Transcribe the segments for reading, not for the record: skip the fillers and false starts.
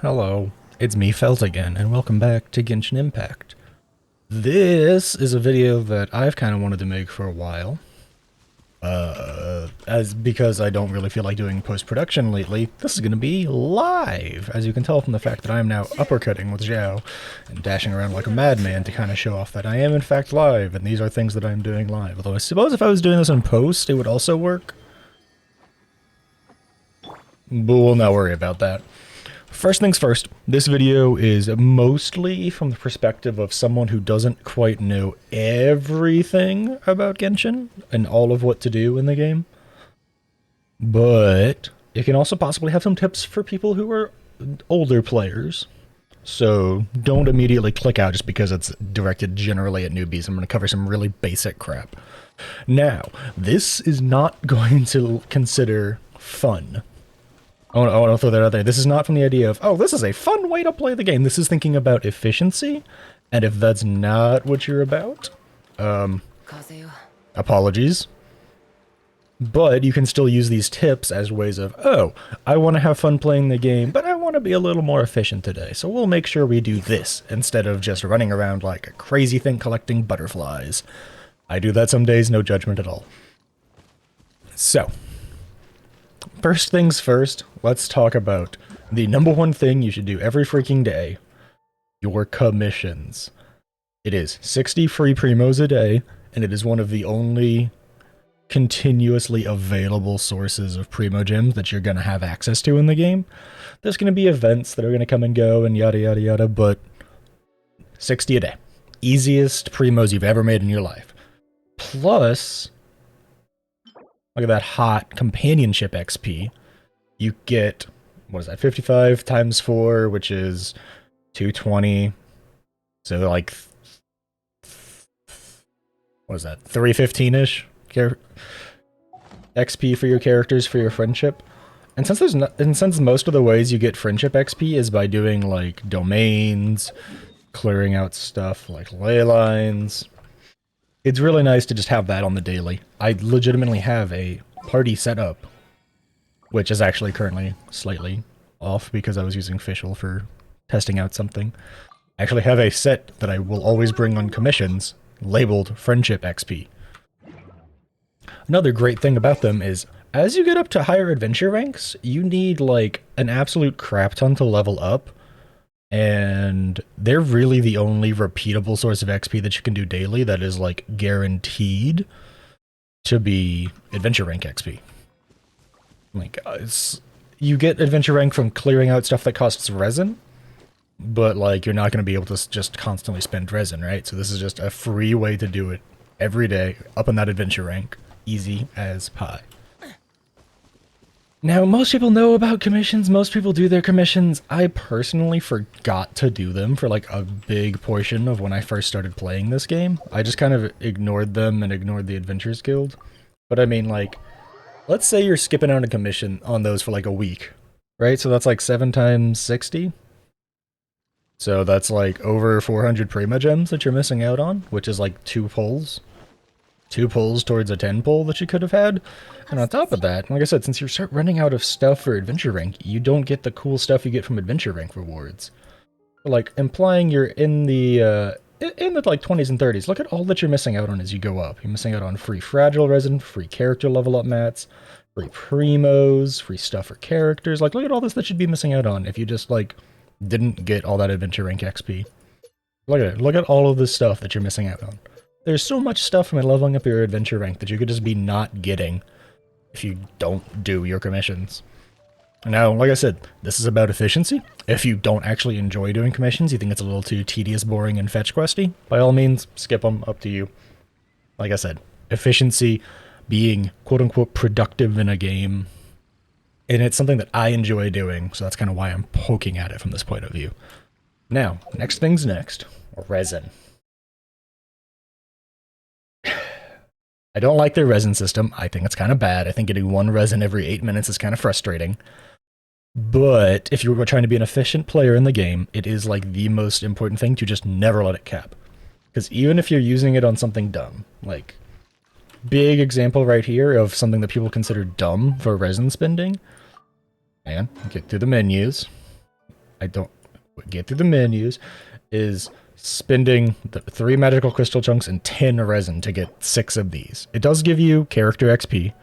Hello, it's me, Felt again, and welcome back to Genshin Impact. This is a video that I've kind of wanted to make for a while. Because I don't really feel like doing post-production lately, this is going to be live, as you can tell from the fact that I am now uppercutting with Zhao and dashing around like a madman to kind of show off that I am in fact live, and these are things that I'm doing live. Although I suppose if I was doing this in post, it would also work. But we'll not worry about that. First things first, this video is mostly from the perspective of someone who doesn't quite know everything about Genshin and all of what to do in the game. But it can also possibly have some tips for people who are older players. So don't immediately click out just because it's directed generally at newbies. I'm going to cover some really basic crap. Now, this is not going to consider fun. I want to throw that out there. This is not from the idea of, oh, this is a fun way to play the game. This is thinking about efficiency, and if that's not what you're about, apologies. But you can still use these tips as ways of, oh, I want to have fun playing the game, but I want to be a little more efficient today, so we'll make sure we do this instead of just running around like a crazy thing collecting butterflies. I do that some days, no judgment at all. So, first things first, let's talk about the number one thing you should do every freaking day, your commissions. It is 60 free primos a day, and it is one of the only continuously available sources of primo gems that you're going to have access to in the game. There's going to be events that are going to come and go and yada yada yada, but 60 a day. Easiest primos you've ever made in your life. Plus, look at that hot companionship XP. You get, what is that, 55 times 4, which is 220. So like, what is that, 315-ish XP for your characters for your friendship. And since most of the ways you get friendship XP is by doing like domains, clearing out stuff like ley lines, it's really nice to just have that on the daily. I legitimately have a party set up, which is actually currently slightly off because I was using Fischl for testing out something. I actually have a set that I will always bring on commissions labeled Friendship XP. Another great thing about them is, as you get up to higher adventure ranks, you need like an absolute crap ton to level up, and they're really the only repeatable source of XP that you can do daily that is like guaranteed to be adventure rank XP. Like, you get adventure rank from clearing out stuff that costs resin, but like you're not going to be able to just constantly spend resin, right? So this is just a free way to do it every day, up in that adventure rank, easy as pie. Now, most people know about commissions, most people do their commissions. I personally forgot to do them for like a big portion of when I first started playing this game. I just kind of ignored them and ignored the Adventures Guild. But I mean, like, let's say you're skipping out a commission on those for like a week, right? So that's like 7 times 60. So that's like over 400 Prima Gems that you're missing out on, which is like 2 pulls. 2 pulls towards a 10 pull that you could have had. And on top of that, like I said, since you start running out of stuff for adventure rank, you don't get the cool stuff you get from adventure rank rewards. Like, implying you're in the like 20s and 30s, look at all that you're missing out on as you go up. You're missing out on free fragile resin, free character level up mats, free primos, free stuff for characters. Like, look at all this that you'd be missing out on if you just, like, didn't get all that adventure rank XP. Look at it. Look at all of this stuff that you're missing out on. There's so much stuff from leveling up your adventure rank that you could just be not getting if you don't do your commissions. Now, like I said, this is about efficiency. If you don't actually enjoy doing commissions, you think it's a little too tedious, boring, and fetch questy, by all means, skip them, up to you. Like I said, efficiency, being quote-unquote productive in a game, and it's something that I enjoy doing, so that's kind of why I'm poking at it from this point of view. Now, next thing's next, resin. I don't like their resin system. I think it's kind of bad. I think getting 1 resin every 8 minutes is kind of frustrating. But if you were trying to be an efficient player in the game, it is like the most important thing to just never let it cap. Because even if you're using it on something dumb, like, big example right here of something that people consider dumb for resin spending. And get through the menus. I don't get through the menus, is spending the 3 magical crystal chunks and 10 resin to get 6 of these. It does give you character XP,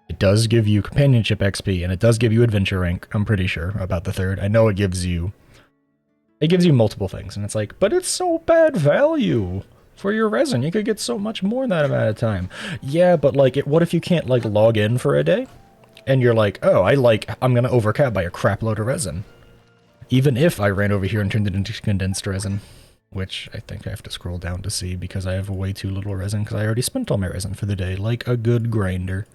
it does give you companionship XP, and it does give you adventure rank. I'm pretty sure about the third. I know it gives you multiple things, and it's like, but it's so bad value for your resin. You could get so much more in that amount of time. Yeah, but like, what if you can't like log in for a day, and you're like, oh, I'm gonna overcap by a crap load of resin. Even if I ran over here and turned it into condensed resin, which I think I have to scroll down to see because I have way too little resin because I already spent all my resin for the day, like a good grinder.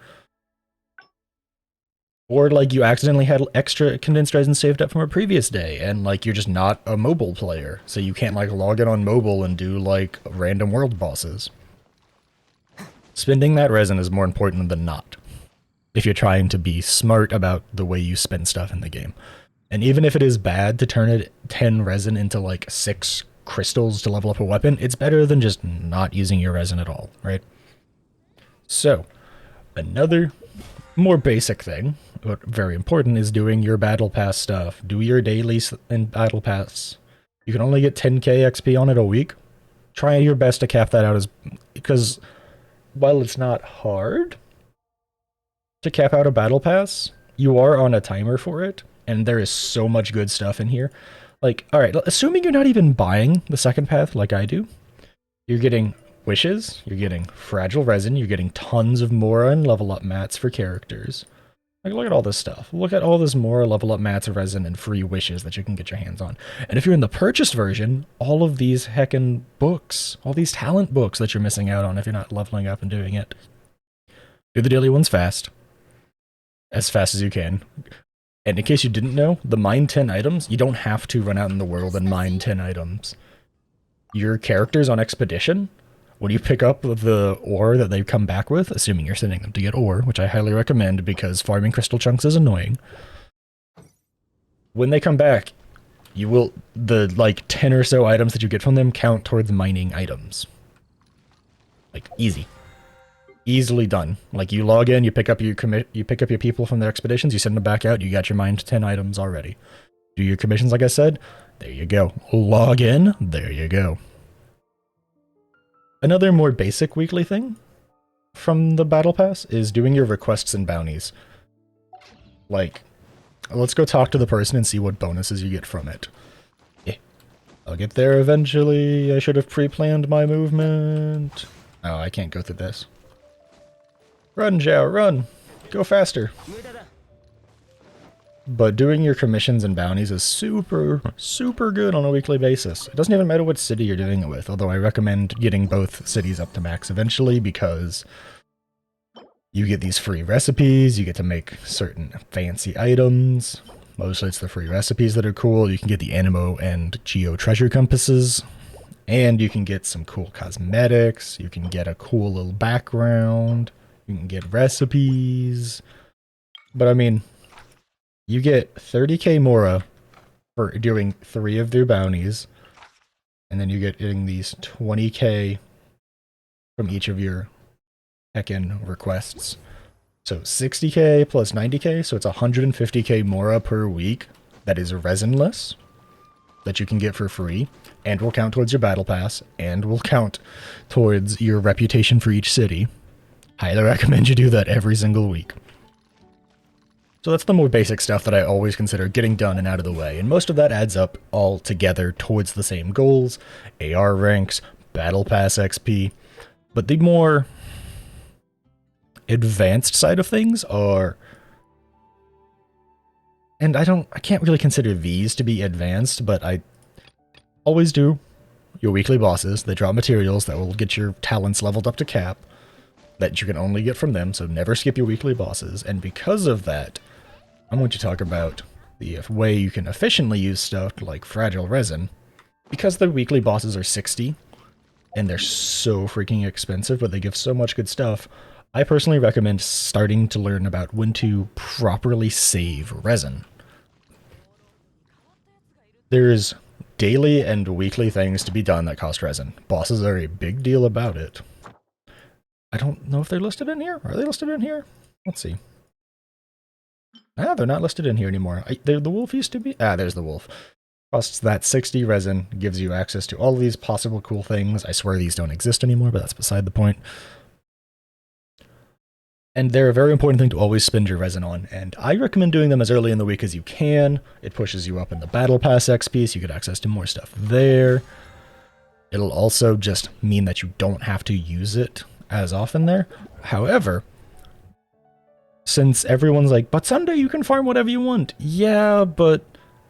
Or like you accidentally had extra condensed resin saved up from a previous day, and like you're just not a mobile player, so you can't like log in on mobile and do like random world bosses. Spending that resin is more important than not, if you're trying to be smart about the way you spend stuff in the game. And even if it is bad to turn it 10 resin into like 6 crystals to level up a weapon, it's better than just not using your resin at all, right? So, another more basic thing, but very important, is doing your battle pass stuff. Do your dailies in battle pass. You can only get 10k XP on it a week. Try your best to cap that out, because while it's not hard to cap out a battle pass, you are on a timer for it, and there is so much good stuff in here. Like, alright, assuming you're not even buying the second path like I do, you're getting wishes, you're getting fragile resin, you're getting tons of Mora and level up mats for characters. Like, look at all this stuff. Look at all this Mora level up mats of resin and free wishes that you can get your hands on. And if you're in the purchased version, all of these heckin' books, all these talent books that you're missing out on if you're not leveling up and doing it. Do the daily ones fast. As fast as you can. And in case you didn't know, the mine 10 items, you don't have to run out in the world and mine 10 items. Your characters on expedition, when you pick up the ore that they come back with, assuming you're sending them to get ore, which I highly recommend because farming crystal chunks is annoying. When they come back, you will, the like 10 or so items that you get from them count towards mining items. Like, easy. Easily done. Like, you log in, you pick up your people from their expeditions, you send them back out, you got your mined 10 items already. Do your commissions like I said, there you go. Log in, there you go. Another more basic weekly thing from the battle pass is doing your requests and bounties. Like, let's go talk to the person and see what bonuses you get from it. Yeah, I'll get there eventually. I should have pre-planned my movement. Oh, I can't go through this. Run, Zhao, run! Go faster! But doing your commissions and bounties is super, super good on a weekly basis. It doesn't even matter what city you're doing it with, although I recommend getting both cities up to max eventually, because you get these free recipes, you get to make certain fancy items. Mostly it's the free recipes that are cool. You can get the Animo and Geo treasure compasses, and you can get some cool cosmetics, you can get a cool little background, you can get recipes. But I mean, you get 30k Mora for doing 3 of their bounties, and then you get getting these 20k from each of your heckin' requests. So 60k plus 90k, so it's 150k Mora per week that is resinless, that you can get for free, and will count towards your battle pass, and will count towards your reputation for each city. Highly recommend you do that every single week. So that's the more basic stuff that I always consider getting done and out of the way, and most of that adds up all together towards the same goals: AR ranks, battle pass XP, but the more advanced side of things are, and I can't really consider these to be advanced, but I always do your weekly bosses. They drop materials that will get your talents leveled up to cap, that you can only get from them, so never skip your weekly bosses. And because of that, I'm going to talk about the way you can efficiently use stuff like fragile resin. Because the weekly bosses are 60, and they're so freaking expensive, but they give so much good stuff, I personally recommend starting to learn about when to properly save resin. There's daily and weekly things to be done that cost resin. Bosses are a big deal about it. I don't know if they're listed in here. Are they listed in here? Let's see. Ah, they're not listed in here anymore. The wolf used to be. Ah, there's the wolf. Costs that 60 resin, gives you access to all of these possible cool things. I swear these don't exist anymore, but that's beside the point. And they're a very important thing to always spend your resin on, and I recommend doing them as early in the week as you can. It pushes you up in the Battle Pass XP, so you get access to more stuff there. It'll also just mean that you don't have to use it as often there. However, since everyone's like, but Sunday you can farm whatever you want. Yeah, but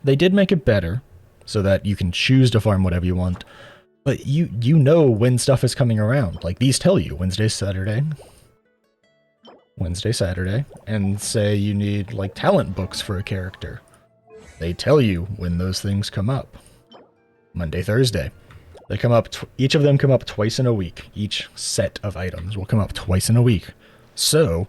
they did make it better so that you can choose to farm whatever you want. But you know when stuff is coming around. Like, these tell you Wednesday, Saturday, and say you need, like, talent books for a character. They tell you when those things come up. Monday, Thursday. They come up, each of them come up twice in a week. Each set of items will come up twice in a week. So,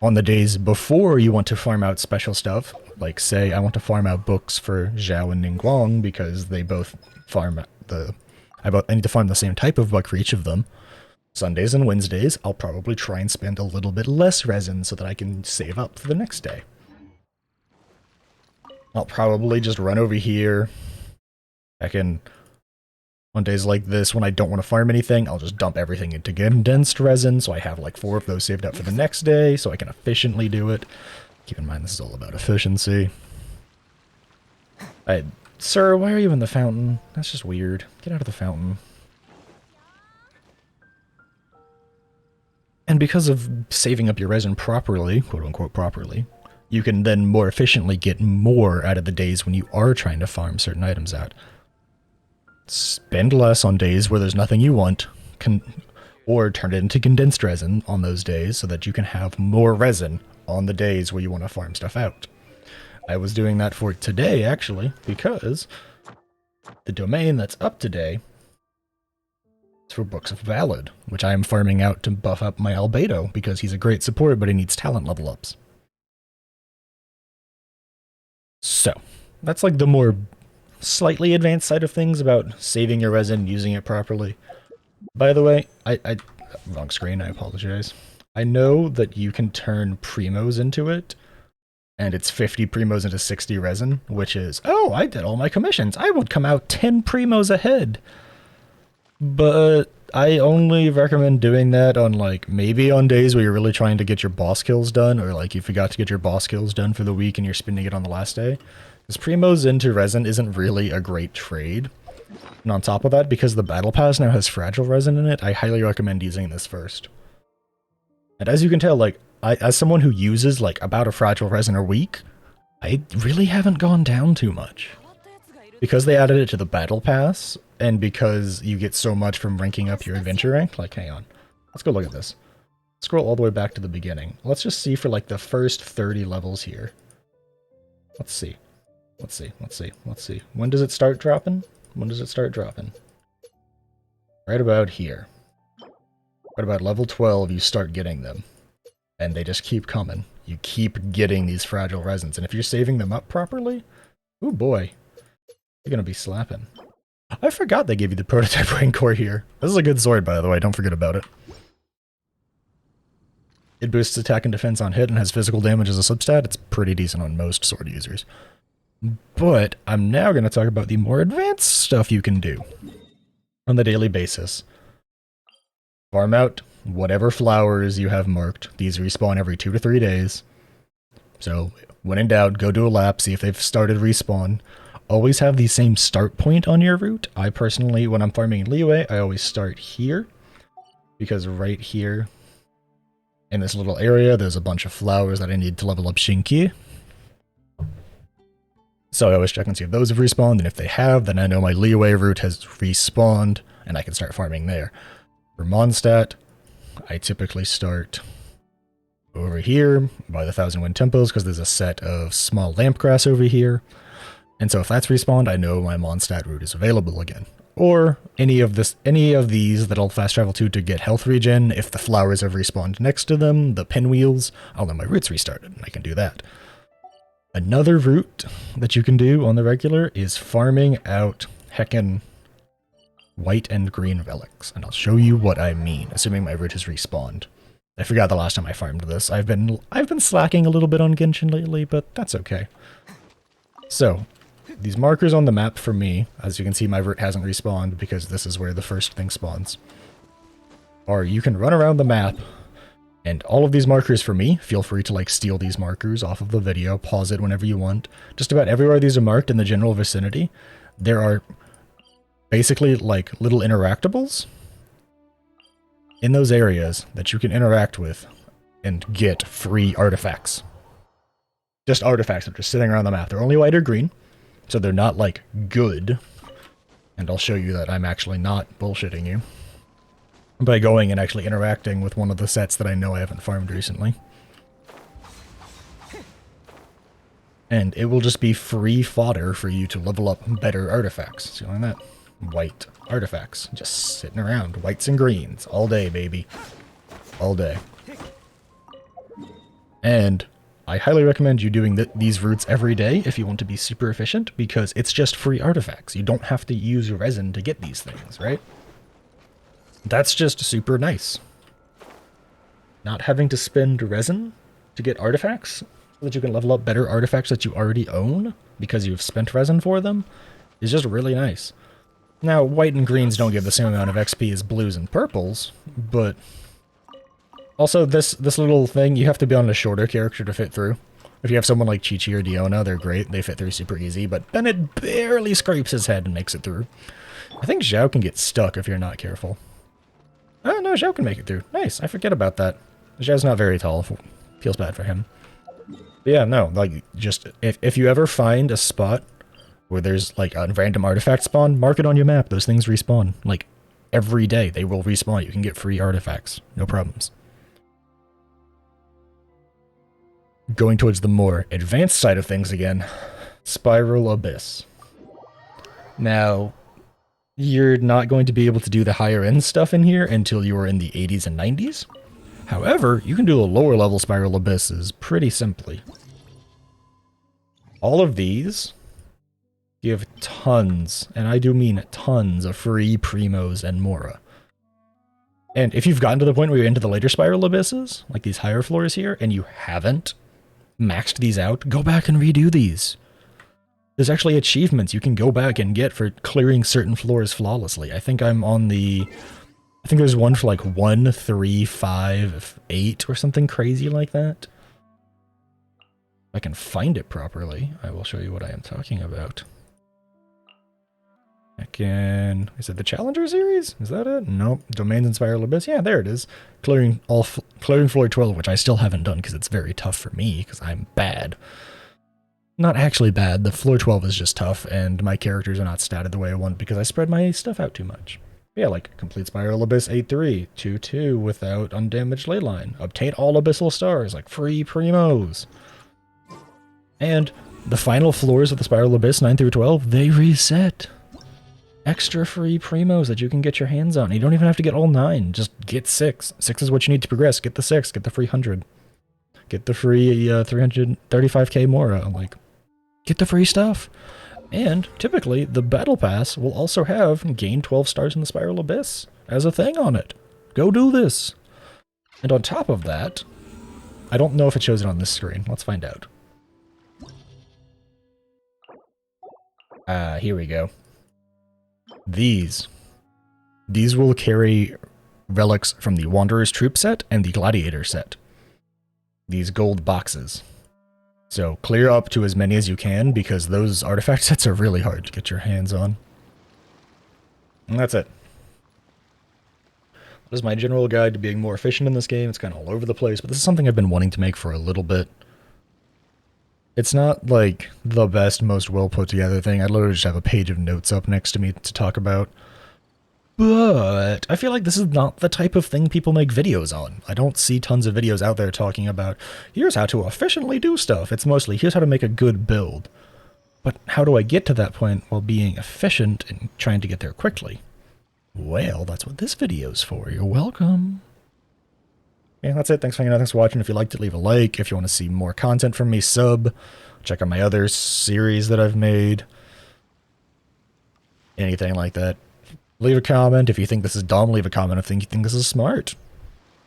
on the days before you want to farm out special stuff, like say I want to farm out books for Zhao and Ningguang because they both farm I need to farm the same type of book for each of them. Sundays and Wednesdays, I'll probably try and spend a little bit less resin so that I can save up for the next day. I'll probably just run over here. On days like this, when I don't want to farm anything, I'll just dump everything into condensed resin, so I have like 4 of those saved up for the next day, so I can efficiently do it. Keep in mind, this is all about efficiency. Sir, why are you in the fountain? That's just weird. Get out of the fountain. And because of saving up your resin properly, quote-unquote properly, you can then more efficiently get more out of the days when you are trying to farm certain items out. Spend less on days where there's nothing you want, or turn it into condensed resin on those days so that you can have more resin on the days where you want to farm stuff out. I was doing that for today, actually, because the domain that's up today is for Books of Valid, which I am farming out to buff up my Albedo, because he's a great support, but he needs talent level ups. So, that's like the more slightly advanced side of things about saving your resin, using it properly. By the way, wrong screen, I apologize. I know that you can turn primos into it, and it's 50 primos into 60 resin, which is, oh, I did all my commissions. I would come out 10 primos ahead. But I only recommend doing that on, like, maybe on days where you're really trying to get your boss kills done, or like you forgot to get your boss kills done for the week and you're spending it on the last day. Because primos into resin isn't really a great trade. And on top of that, because the battle pass now has fragile resin in it, I highly recommend using this first. And as you can tell, like, as someone who uses, like, about a fragile resin a week, I really haven't gone down too much. Because they added it to the battle pass, and because you get so much from ranking up your adventure rank, like, hang on. Let's go look at this. Scroll all the way back to the beginning. Let's just see for, like, the first 30 levels here. Let's see. When does it start dropping? Right about here. Right about level 12, you start getting them. And they just keep coming. You keep getting these fragile resins. And if you're saving them up properly, ooh boy, you're gonna be slapping. I forgot they gave you the prototype Rancor here. This is a good sword, by the way, don't forget about it. It boosts attack and defense on hit and has physical damage as a substat. It's pretty decent on most sword users. But I'm now going to talk about the more advanced stuff you can do on the daily basis. Farm out whatever flowers you have marked. These respawn every 2 to 3 days. So, when in doubt, go do a lap, see if they've started respawn. Always have the same start point on your route. I personally, when I'm farming Liyue, I always start here. Because right here, in this little area, there's a bunch of flowers that I need to level up Shinki. So I always check and see if those have respawned, and if they have, then I know my Liyue route has respawned, and I can start farming there. For Mondstadt, I typically start over here by the Thousand Wind Temples, because there's a set of small lampgrass over here. And so if that's respawned, I know my Mondstadt route is available again. Or any of these that I'll fast travel to get health regen. If the flowers have respawned next to them, the pinwheels, I'll know my route's restarted, and I can do that. Another route that you can do on the regular is farming out heckin' white and green relics, and I'll show you what I mean, assuming my route has respawned. I forgot the last time I farmed this. I've been slacking a little bit on Genshin lately, but that's okay. So, these markers on the map for me, as you can see my vert hasn't respawned because this is where the first thing spawns, are you can run around the map, and all of these markers for me, feel free to like steal these markers off of the video, pause it whenever you want. Just about everywhere these are marked in the general vicinity, there are basically like little interactables in those areas that you can interact with and get free artifacts. Just artifacts that are just sitting around the map. They're only white or green, so they're not like good. And I'll show you that I'm actually not bullshitting you by going and actually interacting with one of the sets that I know I haven't farmed recently. And it will just be free fodder for you to level up better artifacts. See on that? White artifacts. Just sitting around. Whites and greens. All day, baby. All day. And I highly recommend you doing these routes every day if you want to be super efficient, because it's just free artifacts. You don't have to use resin to get these things, right? That's just super nice. Not having to spend resin to get artifacts so that you can level up better artifacts that you already own because you've spent resin for them is just really nice. Now, white and greens don't give the same amount of XP as blues and purples, but also this little thing, you have to be on a shorter character to fit through. If you have someone like Chi-Chi or Diona, they're great, they fit through super easy, but Bennett barely scrapes his head and makes it through. I think Zhao can get stuck if you're not careful. Oh no, Zhao can make it through. Nice, I forget about that. Zhao's not very tall, feels bad for him. But yeah, no, like, just, if you ever find a spot where there's, like, a random artifact spawn, mark it on your map. Those things respawn. Like, every day they will respawn. You can get free artifacts. No problems. Going towards the more advanced side of things again. Spiral Abyss. Now, you're not going to be able to do the higher end stuff in here until you are in the 80s and 90s. However, you can do the lower level Spiral Abysses pretty simply. All of these give tons, and I do mean tons, of free Primos and Mora. And if you've gotten to the point where you're into the later Spiral Abysses, like these higher floors here, and you haven't maxed these out, go back and redo these. There's actually achievements you can go back and get for clearing certain floors flawlessly. I think I'm on the... I think there's one for like 1, 3, 5, 8 or something crazy like that. If I can find it properly, I will show you what I am talking about. Is it the Challenger series? Is that it? Nope. Domains and Spiral Abyss? Yeah, there it is. Clearing floor 12, which I still haven't done because it's very tough for me, because I'm bad. Not actually bad, the floor 12 is just tough, and my characters are not statted the way I want because I spread my stuff out too much. Yeah, like complete Spiral Abyss 8-3, 2-2 without undamaged leyline. Obtain all abyssal stars, like free primos. And the final floors of the Spiral Abyss 9 through 12, they reset. Extra free primos that you can get your hands on. You don't even have to get all 9, just get 6. 6 is what you need to progress. Get the 6, get the free 100. Get the free 335k Mora, like, get the free stuff. And typically, the Battle Pass will also have gain 12 stars in the Spiral Abyss as a thing on it. Go do this. And on top of that, I don't know if it shows it on this screen. Let's find out. Here we go. These will carry relics from the Wanderer's Troop set and the Gladiator set. These gold boxes. So clear up to as many as you can, because those artifact sets are really hard to get your hands on. And that's it. This is my general guide to being more efficient in this game. It's kind of all over the place, but this is something I've been wanting to make for a little bit. It's not like the best, most well put together thing. I literally just have a page of notes up next to me to talk about. But I feel like this is not the type of thing people make videos on. I don't see tons of videos out there talking about, here's how to efficiently do stuff. It's mostly, here's how to make a good build. But how do I get to that point while being efficient and trying to get there quickly? Well, that's what this video's for. You're welcome. Yeah, that's it. Thanks for hanging out. Thanks for watching. If you liked it, leave a like. If you want to see more content from me, sub. Check out my other series that I've made. Anything like that. Leave a comment. If you think this is dumb, leave a comment if you think this is smart.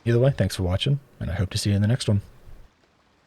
Either way, thanks for watching, and I hope to see you in the next one.